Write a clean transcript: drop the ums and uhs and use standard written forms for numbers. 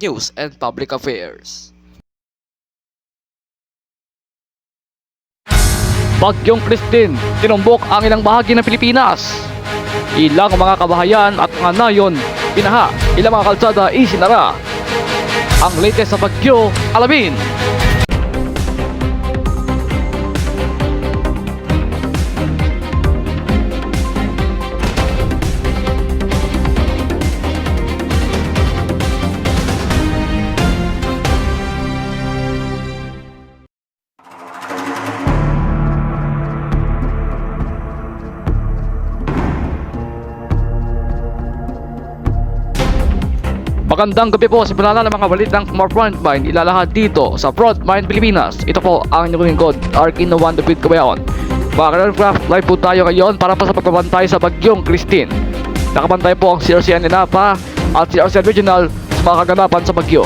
News and Public Affairs. Bagyong Christine, tinumbok ang ilang bahagi ng Pilipinas. Ilang mga kabahayan at mga nayon pinaha, ilang mga kalsada isinara. Ang latest sa bagyo, alamin. Magandang gabi po, simulan na ng mga balitang Frontline ilalahad dito sa Frontline Pilipinas. Ito po ang inyong lingkod, Arkin Novan David Cabayon. Mga craft live po tayo ngayon para pa sa pagbabantay sa Bagyong Christine. Nakabantay po ang CRCN Inapa at CRCN Regional sa mga kaganapan sa bagyo.